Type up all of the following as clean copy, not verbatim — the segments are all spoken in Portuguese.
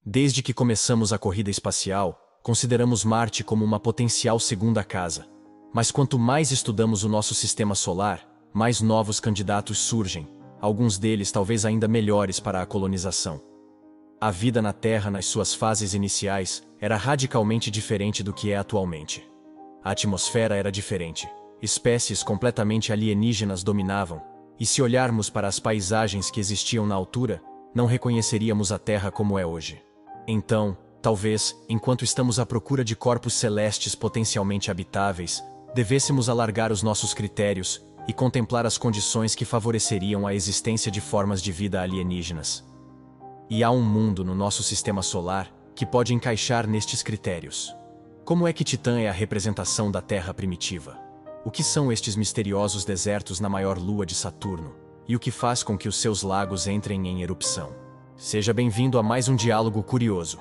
Desde que começamos a corrida espacial, consideramos Marte como uma potencial segunda casa. Mas quanto mais estudamos o nosso sistema solar, mais novos candidatos surgem, alguns deles talvez ainda melhores para a colonização. A vida na Terra nas suas fases iniciais era radicalmente diferente do que é atualmente. A atmosfera era diferente, espécies completamente alienígenas dominavam, e se olharmos para as paisagens que existiam na altura, não reconheceríamos a Terra como é hoje. Então, talvez, enquanto estamos à procura de corpos celestes potencialmente habitáveis, devêssemos alargar os nossos critérios e contemplar as condições que favoreceriam a existência de formas de vida alienígenas. E há um mundo no nosso sistema solar que pode encaixar nestes critérios. Como é que Titã é a representação da Terra primitiva? O que são estes misteriosos desertos na maior lua de Saturno? E o que faz com que os seus lagos entrem em erupção? Seja bem-vindo a mais um diálogo curioso.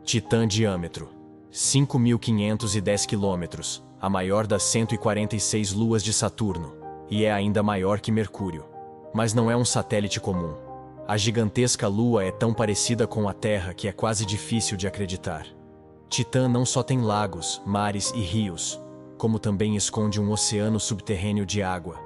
Titã diâmetro: 5.510 km, a maior das 146 luas de Saturno, e é ainda maior que Mercúrio. Mas não é um satélite comum. A gigantesca lua é tão parecida com a Terra que é quase difícil de acreditar. Titã não só tem lagos, mares e rios, como também esconde um oceano subterrâneo de água,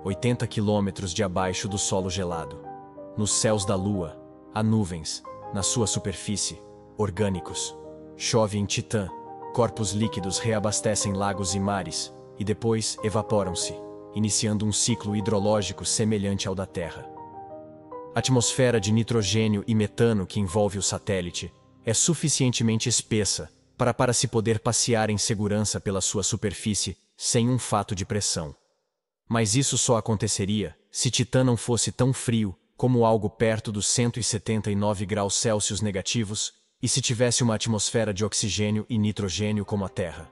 80 quilômetros de abaixo do solo gelado. Nos céus da Lua, há nuvens, na sua superfície, orgânicos. Chove em Titã, corpos líquidos reabastecem lagos e mares, e depois evaporam-se, iniciando um ciclo hidrológico semelhante ao da Terra. A atmosfera de nitrogênio e metano que envolve o satélite é suficientemente espessa para se poder passear em segurança pela sua superfície sem um fato de pressão. Mas isso só aconteceria se Titã não fosse tão frio como algo perto dos 179 graus Celsius negativos e se tivesse uma atmosfera de oxigênio e nitrogênio como a Terra.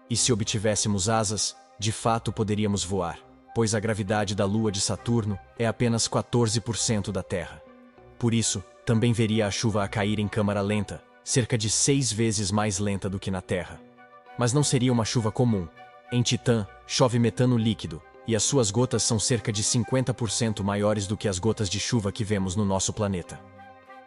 E se obtivéssemos asas, de fato poderíamos voar, pois a gravidade da Lua de Saturno é apenas 14% da Terra. Por isso, também veria a chuva a cair em câmara lenta, cerca de 6 vezes mais lenta do que na Terra. Mas não seria uma chuva comum. Em Titã, chove metano líquido, e as suas gotas são cerca de 50% maiores do que as gotas de chuva que vemos no nosso planeta.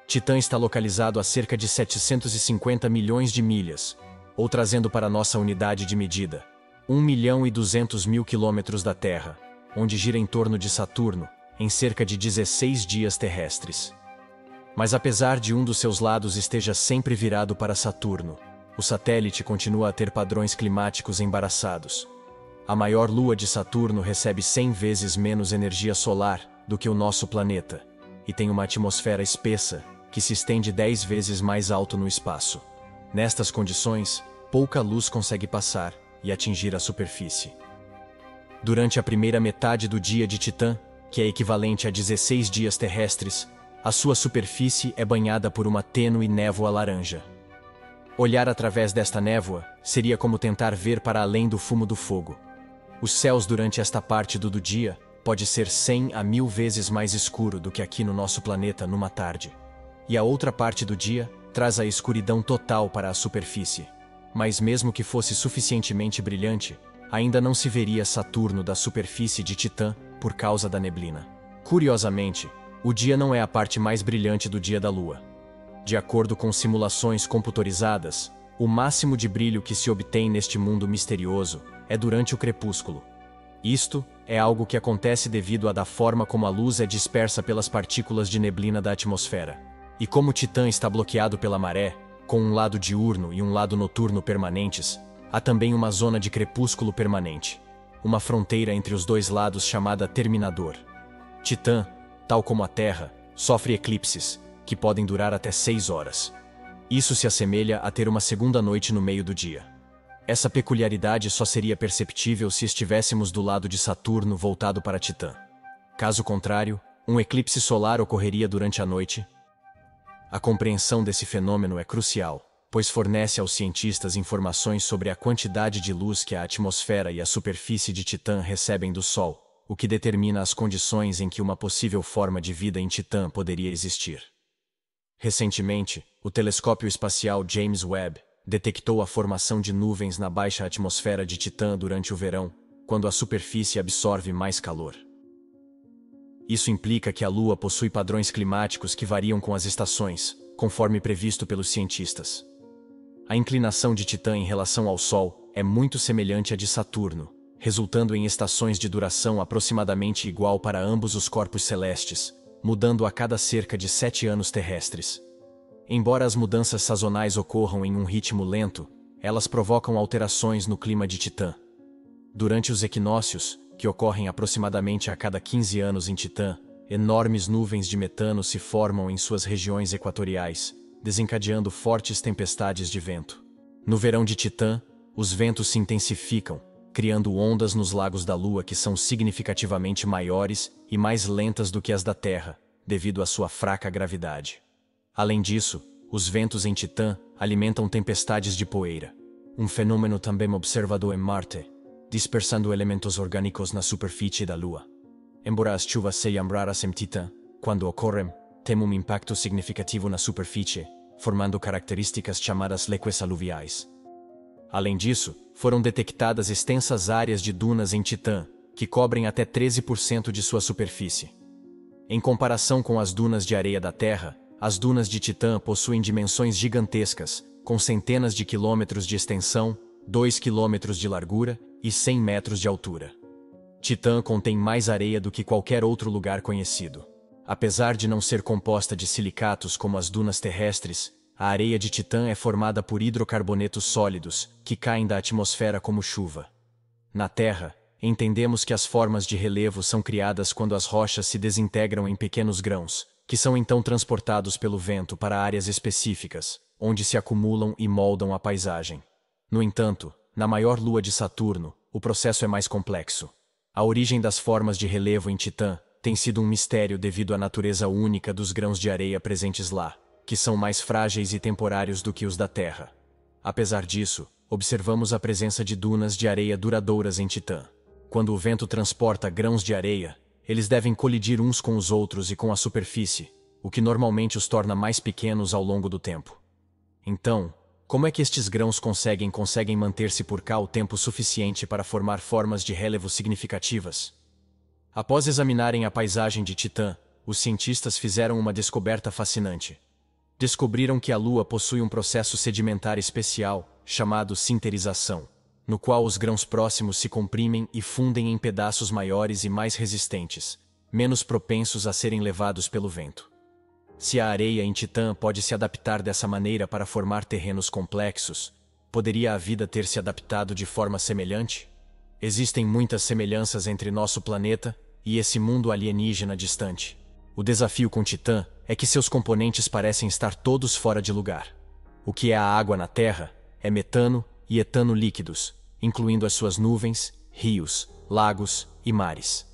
Titã está localizado a cerca de 750 milhões de milhas, ou trazendo para nossa unidade de medida, 1.200.000 quilômetros da Terra, onde gira em torno de Saturno, em cerca de 16 dias terrestres. Mas apesar de um dos seus lados esteja sempre virado para Saturno, o satélite continua a ter padrões climáticos embaraçados. A maior lua de Saturno recebe 100 vezes menos energia solar do que o nosso planeta, e tem uma atmosfera espessa que se estende 10 vezes mais alto no espaço. Nestas condições, pouca luz consegue passar e atingir a superfície. Durante a primeira metade do dia de Titã, que é equivalente a 16 dias terrestres, a sua superfície é banhada por uma tênue névoa laranja. Olhar através desta névoa seria como tentar ver para além do fumo do fogo. Os céus durante esta parte do dia pode ser 100 a 1000 vezes mais escuro do que aqui no nosso planeta numa tarde. E a outra parte do dia traz a escuridão total para a superfície. Mas mesmo que fosse suficientemente brilhante, ainda não se veria Saturno da superfície de Titã por causa da neblina. Curiosamente, o dia não é a parte mais brilhante do dia da Lua. De acordo com simulações computadorizadas, o máximo de brilho que se obtém neste mundo misterioso é durante o crepúsculo. Isto é algo que acontece devido à forma como a luz é dispersa pelas partículas de neblina da atmosfera. E como Titã está bloqueado pela maré, com um lado diurno e um lado noturno permanentes, há também uma zona de crepúsculo permanente, uma fronteira entre os dois lados chamada terminador. Titã, tal como a Terra, sofre eclipses, que podem durar até 6 horas. Isso se assemelha a ter uma segunda noite no meio do dia. Essa peculiaridade só seria perceptível se estivéssemos do lado de Saturno voltado para Titã. Caso contrário, um eclipse solar ocorreria durante a noite. A compreensão desse fenômeno é crucial, pois fornece aos cientistas informações sobre a quantidade de luz que a atmosfera e a superfície de Titã recebem do Sol, o que determina as condições em que uma possível forma de vida em Titã poderia existir. Recentemente, o telescópio espacial James Webb detectou a formação de nuvens na baixa atmosfera de Titã durante o verão, quando a superfície absorve mais calor. Isso implica que a Lua possui padrões climáticos que variam com as estações, conforme previsto pelos cientistas. A inclinação de Titã em relação ao Sol é muito semelhante à de Saturno, resultando em estações de duração aproximadamente igual para ambos os corpos celestes, mudando a cada cerca de 7 anos terrestres. Embora as mudanças sazonais ocorram em um ritmo lento, elas provocam alterações no clima de Titã. Durante os equinócios, que ocorrem aproximadamente a cada 15 anos em Titã, enormes nuvens de metano se formam em suas regiões equatoriais, desencadeando fortes tempestades de vento. No verão de Titã, os ventos se intensificam, criando ondas nos lagos da Lua que são significativamente maiores e mais lentas do que as da Terra, devido à sua fraca gravidade. Além disso, os ventos em Titã alimentam tempestades de poeira, um fenômeno também observado em Marte, dispersando elementos orgânicos na superfície da Lua. Embora as chuvas sejam raras em Titã, quando ocorrem, têm um impacto significativo na superfície, formando características chamadas leques aluviais. Além disso, foram detectadas extensas áreas de dunas em Titã, que cobrem até 13% de sua superfície. Em comparação com as dunas de areia da Terra, as dunas de Titã possuem dimensões gigantescas, com centenas de quilômetros de extensão, 2 quilômetros de largura e 100 metros de altura. Titã contém mais areia do que qualquer outro lugar conhecido. Apesar de não ser composta de silicatos como as dunas terrestres, a areia de Titã é formada por hidrocarbonetos sólidos, que caem da atmosfera como chuva. Na Terra, entendemos que as formas de relevo são criadas quando as rochas se desintegram em pequenos grãos, que são então transportados pelo vento para áreas específicas, onde se acumulam e moldam a paisagem. No entanto, na maior lua de Saturno, o processo é mais complexo. A origem das formas de relevo em Titã tem sido um mistério devido à natureza única dos grãos de areia presentes lá, que são mais frágeis e temporários do que os da Terra. Apesar disso, observamos a presença de dunas de areia duradouras em Titã. Quando o vento transporta grãos de areia, eles devem colidir uns com os outros e com a superfície, o que normalmente os torna mais pequenos ao longo do tempo. Então, como é que estes grãos conseguem manter-se por cá o tempo suficiente para formar formas de relevo significativas? Após examinarem a paisagem de Titã, os cientistas fizeram uma descoberta fascinante. Descobriram que a Lua possui um processo sedimentar especial, chamado sinterização, no qual os grãos próximos se comprimem e fundem em pedaços maiores e mais resistentes, menos propensos a serem levados pelo vento. Se a areia em Titã pode se adaptar dessa maneira para formar terrenos complexos, poderia a vida ter se adaptado de forma semelhante? Existem muitas semelhanças entre nosso planeta e esse mundo alienígena distante. O desafio com Titã é que seus componentes parecem estar todos fora de lugar. O que é a água na Terra é metano e etano líquidos, incluindo as suas nuvens, rios, lagos e mares.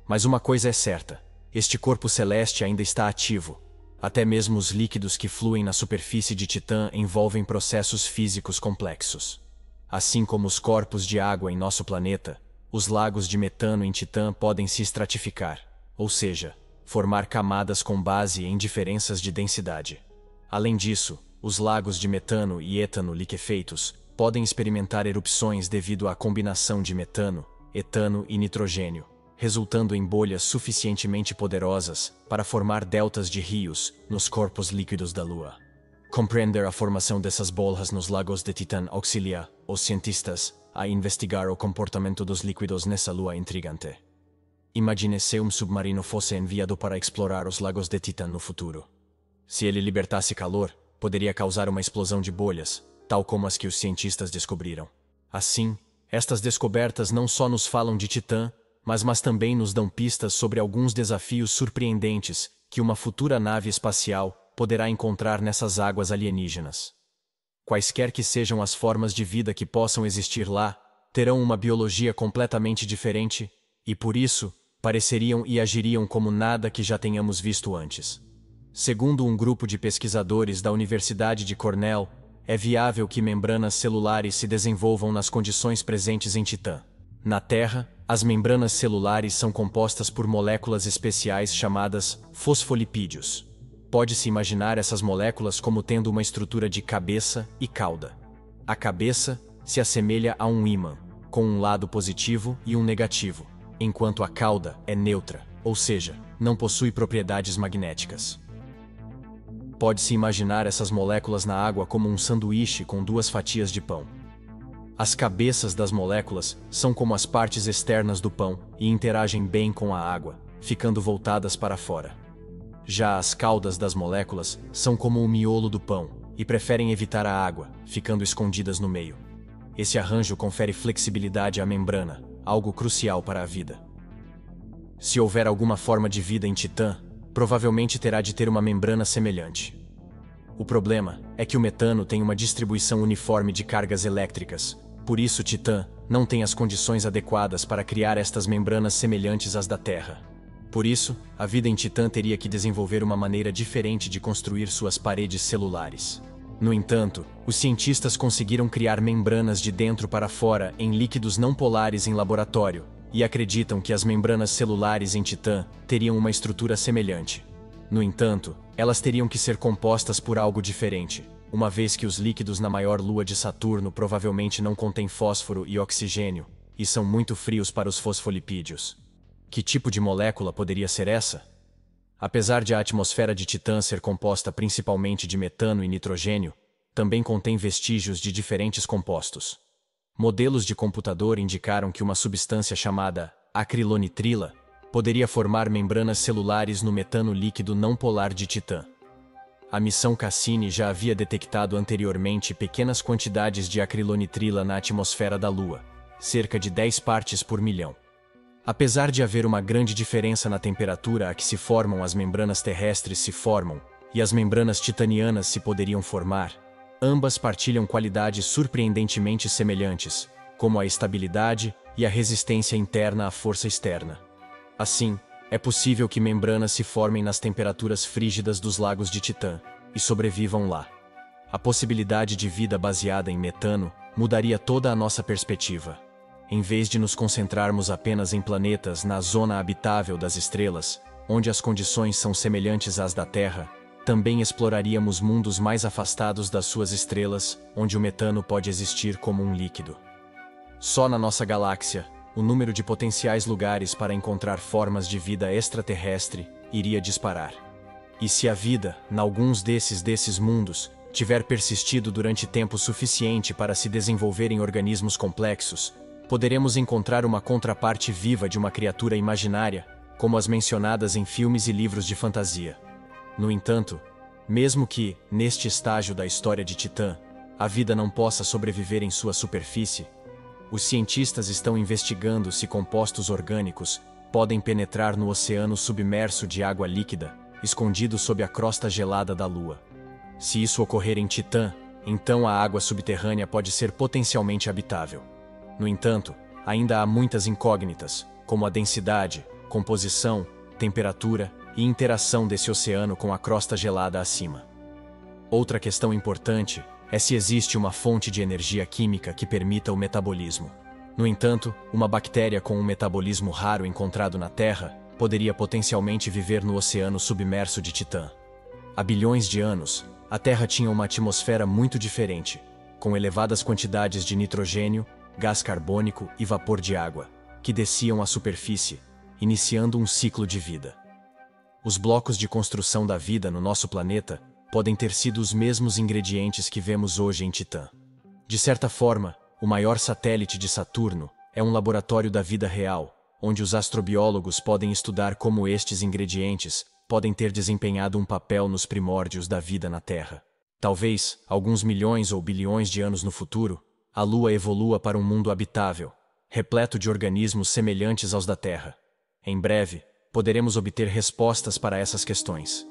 Mas uma coisa é certa: este corpo celeste ainda está ativo. Até mesmo os líquidos que fluem na superfície de Titã envolvem processos físicos complexos. Assim como os corpos de água em nosso planeta, os lagos de metano em Titã podem se estratificar, ou seja, formar camadas com base em diferenças de densidade. Além disso, os lagos de metano e etano liquefeitos podem experimentar erupções devido à combinação de metano, etano e nitrogênio, resultando em bolhas suficientemente poderosas para formar deltas de rios nos corpos líquidos da Lua. Compreender a formação dessas bolhas nos lagos de Titã auxilia os cientistas a investigar o comportamento dos líquidos nessa Lua intrigante. Imagine se um submarino fosse enviado para explorar os lagos de Titã no futuro. Se ele libertasse calor, poderia causar uma explosão de bolhas, tal como as que os cientistas descobriram. Assim, estas descobertas não só nos falam de Titã, mas também nos dão pistas sobre alguns desafios surpreendentes que uma futura nave espacial poderá encontrar nessas águas alienígenas. Quaisquer que sejam as formas de vida que possam existir lá, terão uma biologia completamente diferente e, por isso, pareceriam e agiriam como nada que já tenhamos visto antes. Segundo um grupo de pesquisadores da Universidade de Cornell, é viável que membranas celulares se desenvolvam nas condições presentes em Titã. Na Terra, as membranas celulares são compostas por moléculas especiais chamadas fosfolipídios. Pode-se imaginar essas moléculas como tendo uma estrutura de cabeça e cauda. A cabeça se assemelha a um ímã, com um lado positivo e um negativo, enquanto a cauda é neutra, ou seja, não possui propriedades magnéticas. Pode-se imaginar essas moléculas na água como um sanduíche com duas fatias de pão. As cabeças das moléculas são como as partes externas do pão e interagem bem com a água, ficando voltadas para fora. Já as caudas das moléculas são como o miolo do pão e preferem evitar a água, ficando escondidas no meio. Esse arranjo confere flexibilidade à membrana, algo crucial para a vida. Se houver alguma forma de vida em Titã, provavelmente terá de ter uma membrana semelhante. O problema é que o metano tem uma distribuição uniforme de cargas elétricas, por isso Titã não tem as condições adequadas para criar estas membranas semelhantes às da Terra. Por isso, a vida em Titã teria que desenvolver uma maneira diferente de construir suas paredes celulares. No entanto, os cientistas conseguiram criar membranas de dentro para fora em líquidos não polares em laboratório, e acreditam que as membranas celulares em Titã teriam uma estrutura semelhante. No entanto, elas teriam que ser compostas por algo diferente, uma vez que os líquidos na maior lua de Saturno provavelmente não contêm fósforo e oxigênio, e são muito frios para os fosfolipídios. Que tipo de molécula poderia ser essa? Apesar de a atmosfera de Titã ser composta principalmente de metano e nitrogênio, também contém vestígios de diferentes compostos. Modelos de computador indicaram que uma substância chamada acrilonitrila poderia formar membranas celulares no metano líquido não polar de Titã. A missão Cassini já havia detectado anteriormente pequenas quantidades de acrilonitrila na atmosfera da Lua, cerca de 10 partes por milhão. Apesar de haver uma grande diferença na temperatura a que se formam as membranas terrestres se formam, e as membranas titanianas se poderiam formar, ambas partilham qualidades surpreendentemente semelhantes, como a estabilidade e a resistência interna à força externa. Assim, é possível que membranas se formem nas temperaturas frígidas dos lagos de Titã e sobrevivam lá. A possibilidade de vida baseada em metano mudaria toda a nossa perspectiva. Em vez de nos concentrarmos apenas em planetas na zona habitável das estrelas, onde as condições são semelhantes às da Terra, também exploraríamos mundos mais afastados das suas estrelas, onde o metano pode existir como um líquido. Só na nossa galáxia, o número de potenciais lugares para encontrar formas de vida extraterrestre iria disparar. E se a vida, em alguns desses mundos, tiver persistido durante tempo suficiente para se desenvolver em organismos complexos, poderemos encontrar uma contraparte viva de uma criatura imaginária, como as mencionadas em filmes e livros de fantasia. No entanto, mesmo que, neste estágio da história de Titã, a vida não possa sobreviver em sua superfície, os cientistas estão investigando se compostos orgânicos podem penetrar no oceano submerso de água líquida, escondido sob a crosta gelada da Lua. Se isso ocorrer em Titã, então a água subterrânea pode ser potencialmente habitável. No entanto, ainda há muitas incógnitas, como a densidade, composição, temperatura e interação desse oceano com a crosta gelada acima. Outra questão importante é se existe uma fonte de energia química que permita o metabolismo. No entanto, uma bactéria com um metabolismo raro encontrado na Terra poderia potencialmente viver no oceano submerso de Titã. Há bilhões de anos, a Terra tinha uma atmosfera muito diferente, com elevadas quantidades de nitrogênio, gás carbônico e vapor de água, que desciam à superfície, iniciando um ciclo de vida. Os blocos de construção da vida no nosso planeta podem ter sido os mesmos ingredientes que vemos hoje em Titã. De certa forma, o maior satélite de Saturno é um laboratório da vida real, onde os astrobiólogos podem estudar como estes ingredientes podem ter desempenhado um papel nos primórdios da vida na Terra. Talvez, alguns milhões ou bilhões de anos no futuro, a Lua evolua para um mundo habitável, repleto de organismos semelhantes aos da Terra. Em breve, poderemos obter respostas para essas questões.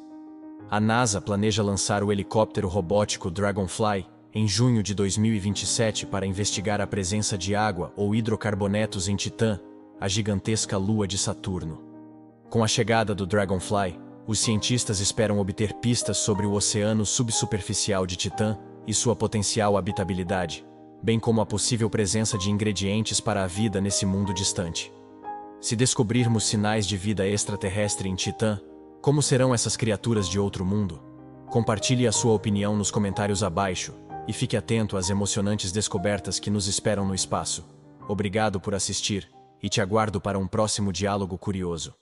A NASA planeja lançar o helicóptero robótico Dragonfly em junho de 2027 para investigar a presença de água ou hidrocarbonetos em Titã, a gigantesca lua de Saturno. Com a chegada do Dragonfly, os cientistas esperam obter pistas sobre o oceano subsuperficial de Titã e sua potencial habitabilidade, bem como a possível presença de ingredientes para a vida nesse mundo distante. Se descobrirmos sinais de vida extraterrestre em Titã, como serão essas criaturas de outro mundo? Compartilhe a sua opinião nos comentários abaixo e fique atento às emocionantes descobertas que nos esperam no espaço. Obrigado por assistir e te aguardo para um próximo diálogo curioso.